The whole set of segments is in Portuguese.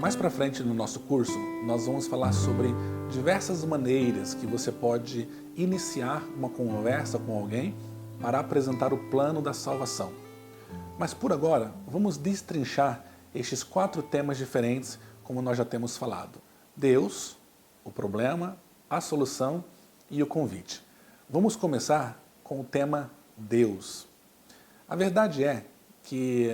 Mais para frente no nosso curso, nós vamos falar sobre diversas maneiras que você pode iniciar uma conversa com alguém para apresentar o plano da salvação. Mas por agora, vamos destrinchar estes 4 temas diferentes, como nós já temos falado. Deus, o problema, a solução e o convite. Vamos começar com o tema Deus. A verdade é que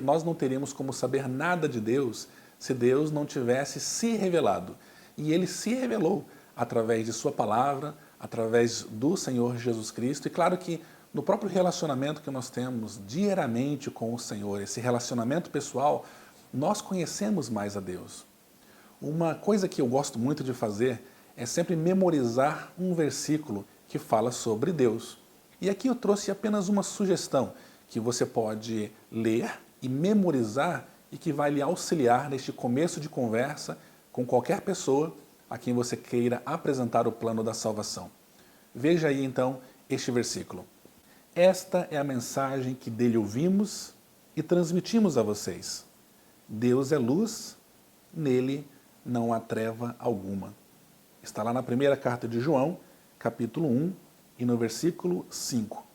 nós não teríamos como saber nada de Deus se Deus não tivesse se revelado. E Ele se revelou através de Sua palavra, através do Senhor Jesus Cristo. E claro que no próprio relacionamento que nós temos diariamente com o Senhor, esse relacionamento pessoal, nós conhecemos mais a Deus. Uma coisa que eu gosto muito de fazer é sempre memorizar um versículo que fala sobre Deus. E aqui eu trouxe apenas uma sugestão que você pode ler e memorizar e que vai lhe auxiliar neste começo de conversa com qualquer pessoa a quem você queira apresentar o plano da salvação. Veja aí então este versículo. Esta é a mensagem que dele ouvimos e transmitimos a vocês. Deus é luz, nele não há treva alguma. Está lá na primeira carta de João, capítulo 1, e no versículo 5.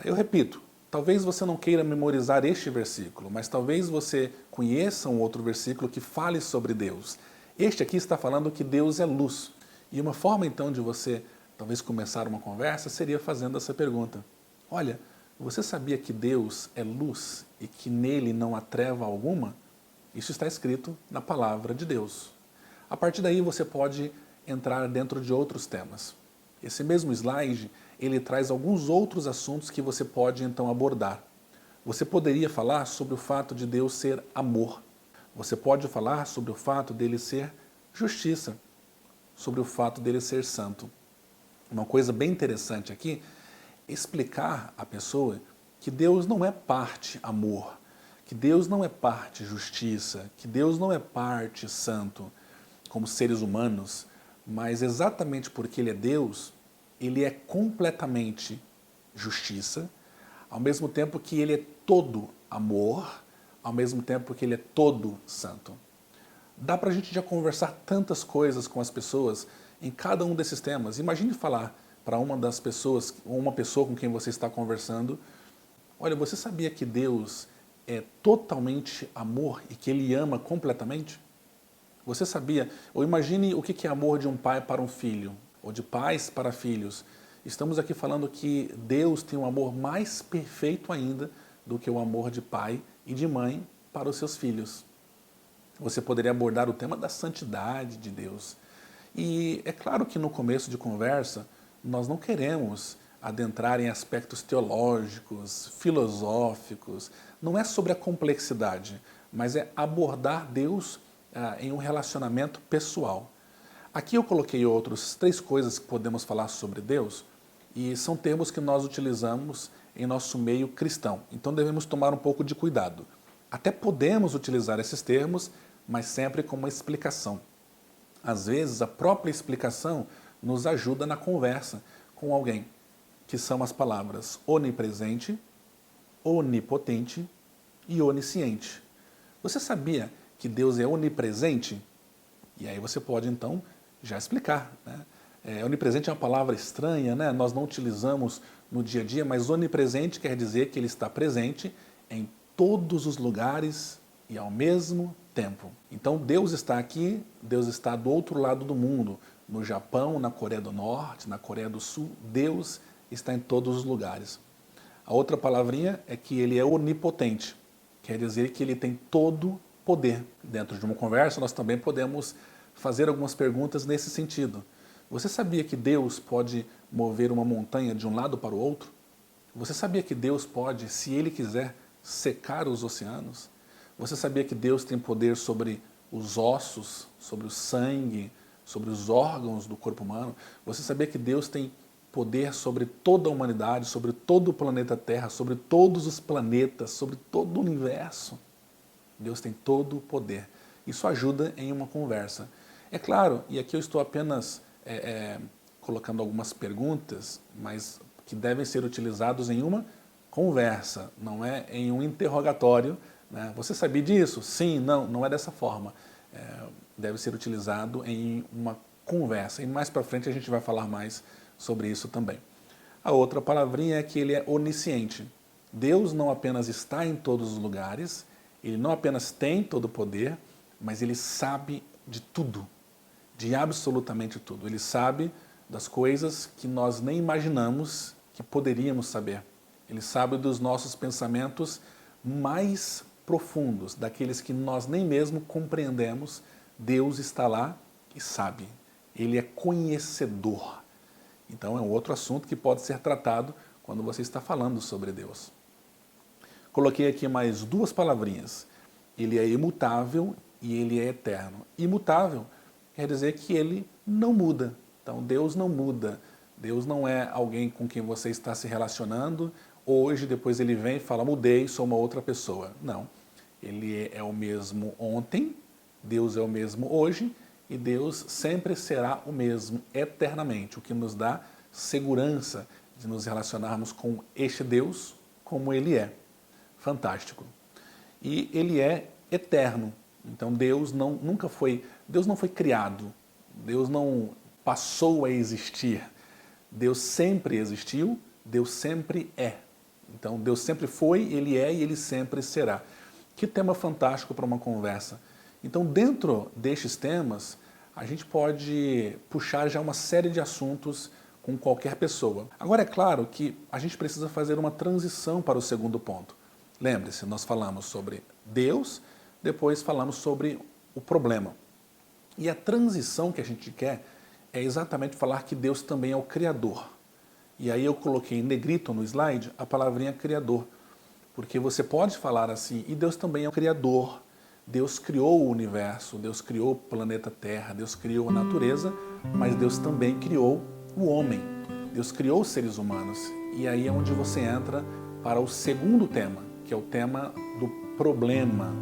Eu repito, talvez você não queira memorizar este versículo, mas talvez você conheça um outro versículo que fale sobre Deus. Este aqui está falando que Deus é luz. E uma forma então de você talvez começar uma conversa seria fazendo essa pergunta. Olha, você sabia que Deus é luz e que nele não há treva alguma? Isso está escrito na palavra de Deus. A partir daí você pode entrar dentro de outros temas. Esse mesmo slide, ele traz alguns outros assuntos que você pode então abordar. Você poderia falar sobre o fato de Deus ser amor. Você pode falar sobre o fato dele ser justiça, sobre o fato dele ser santo. Uma coisa bem interessante aqui é explicar à pessoa que Deus não é parte amor, que Deus não é parte justiça, que Deus não é parte santo, como seres humanos, mas exatamente porque Ele é Deus, Ele é completamente justiça, ao mesmo tempo que Ele é todo amor, ao mesmo tempo que Ele é todo santo. Dá para a gente já conversar tantas coisas com as pessoas em cada um desses temas. Imagine falar para uma das pessoas, ou uma pessoa com quem você está conversando, olha, você sabia que Deus é totalmente amor e que Ele ama completamente? Você sabia? Ou imagine o que é amor de um pai para um filho, ou de pais para filhos. Estamos aqui falando que Deus tem um amor mais perfeito ainda do que o amor de pai e de mãe para os seus filhos. Você poderia abordar o tema da santidade de Deus. E é claro que no começo de conversa, nós não queremos adentrar em aspectos teológicos, filosóficos. Não é sobre a complexidade, mas é abordar Deus em um relacionamento pessoal. Aqui eu coloquei outros 3 coisas que podemos falar sobre Deus e são termos que nós utilizamos em nosso meio cristão. Então devemos tomar um pouco de cuidado. Até podemos utilizar esses termos, mas sempre com uma explicação. Às vezes a própria explicação nos ajuda na conversa com alguém, que são as palavras onipresente, onipotente e onisciente. Você sabia que Deus é onipresente? E aí você pode então já explicar, né? Onipresente é uma palavra estranha, né? Nós não utilizamos no dia a dia, mas onipresente quer dizer que Ele está presente em todos os lugares e ao mesmo tempo. Então Deus está aqui, Deus está do outro lado do mundo, no Japão, na Coreia do Norte, na Coreia do Sul, Deus está em todos os lugares. A outra palavrinha é que Ele é onipotente, quer dizer que Ele tem todo poder. Dentro de uma conversa nós também podemos fazer algumas perguntas nesse sentido. Você sabia que Deus pode mover uma montanha de um lado para o outro? Você sabia que Deus pode, se Ele quiser, secar os oceanos? Você sabia que Deus tem poder sobre os ossos, sobre o sangue, sobre os órgãos do corpo humano? Você sabia que Deus tem poder sobre toda a humanidade, sobre todo o planeta Terra, sobre todos os planetas, sobre todo o universo? Deus tem todo o poder. Isso ajuda em uma conversa. É claro, e aqui eu estou apenas colocando algumas perguntas, mas que devem ser utilizados em uma conversa, não é em um interrogatório, né? Você sabia disso? Sim, não, não é dessa forma. Deve ser utilizado em uma conversa. E mais para frente a gente vai falar mais sobre isso também. A outra palavrinha é que ele é onisciente. Deus não apenas está em todos os lugares, ele não apenas tem todo o poder, mas ele sabe de tudo, de absolutamente tudo. Ele sabe das coisas que nós nem imaginamos que poderíamos saber. Ele sabe dos nossos pensamentos mais profundos, daqueles que nós nem mesmo compreendemos. Deus está lá e sabe. Ele é conhecedor. Então é um outro assunto que pode ser tratado quando você está falando sobre Deus. Coloquei aqui mais duas palavrinhas. Ele é imutável e ele é eterno. Imutável quer dizer que ele não muda. Então Deus não muda. Deus não é alguém com quem você está se relacionando. Hoje, depois ele vem e fala, mudei, sou uma outra pessoa. Não. Ele é o mesmo ontem, Deus é o mesmo hoje e Deus sempre será o mesmo eternamente, o que nos dá segurança de nos relacionarmos com este Deus como ele é. Fantástico. E ele é eterno. Então Deus não foi criado. Deus não passou a existir. Deus sempre existiu, Deus sempre é. Então Deus sempre foi, ele é e ele sempre será. Que tema fantástico para uma conversa. Então dentro destes temas, a gente pode puxar já uma série de assuntos com qualquer pessoa. Agora é claro que a gente precisa fazer uma transição para o segundo ponto. Lembre-se, nós falamos sobre Deus, depois falamos sobre o problema. E a transição que a gente quer é exatamente falar que Deus também é o Criador. E aí eu coloquei em negrito no slide a palavrinha Criador, porque você pode falar assim, e Deus também é o Criador. Deus criou o universo, Deus criou o planeta Terra, Deus criou a natureza, mas Deus também criou o homem. Deus criou os seres humanos. E aí é onde você entra para o segundo tema, que é o tema do problema.